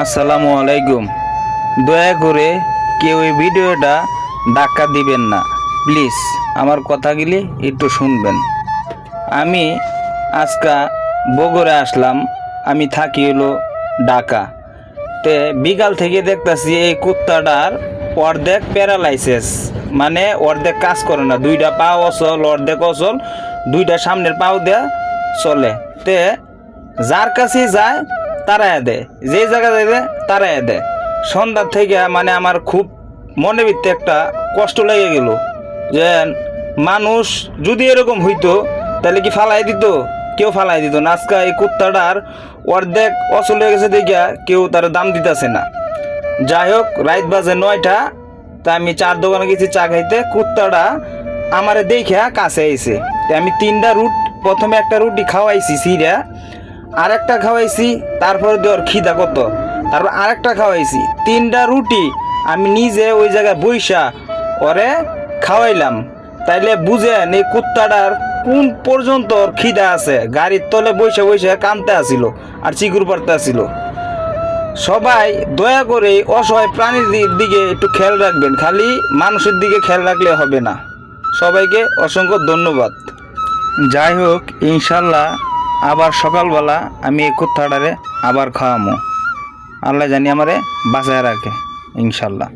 আসসালামু আলাইকুম। দয়া করে কেউ এই ভিডিওটা ধাক্কা দিবেন না, প্লিজ আমার কথাগুলি একটু শুনবেন। আমি আজকা বগুড়া আসলাম, আমি থাকি হলো ঢাকা। তে বিকাল থেকে দেখতেছি এই কুত্তাটার অর্ধেক প্যারালাইসিস, মানে অর্ধেক কাজ করে না, দুইটা পা অচল, অর্ধেক অচল, দুইটা সামনের পাও দেয়া চলে। তে যার কাছে যায় তারাই দেয়, যে জায়গা যাইবে তারাই দেয়। সন্ধ্যার থেকে মানে আমার খুব মনে ভিত্তি একটা কষ্ট লেগে গেল যে মানুষ যদি এরকম হইতো তাহলে কি ফালাই দিত? কেউ ফালাই দিত না। আজকে এই কুত্তাটার অর্ধেক অচল হয়ে গেছে দেখিয়া কেউ তার দাম দিতেছে না। যাই হোক, রাত বাজে 9টা, তা আমি চার দোকানে গেছি চা খাইতে। কুত্তাটা আমারে দেখা কাছে আইছে। আমি 3টা প্রথমে একটা রুটি খাওয়াইছি সিরা, আরেকটা খাওয়াইছি, তারপরে দেওয়ার খিদা কত, তারপর আরেকটা খাওয়াইছি, 3টা রুটি আমি নিজে ওই জায়গায় বইসা ওরে খাওয়াইলাম। তাইলে বুঝেন এই কুত্তাটার কোন পর্যন্ত ওর খিদা আছে। গাড়ির তলে বসে বসে কানতে আসিল আর চিকুর পাড়তে আসিল। সবাই দয়া করে অসহায় প্রাণীর দিকে একটু খেয়াল রাখবেন, খালি মানুষের দিকে খেয়াল রাখলে হবে না। সবাইকে অসংখ্য ধন্যবাদ। যাই হোক, ইনশাল্লাহ আবার সকালবেলা আমি এই কুত্তাটারে আবার খাওয়ামো। আল্লাহ জানি আমারে বাঁচায় রাখে, ইনশাল্লাহ।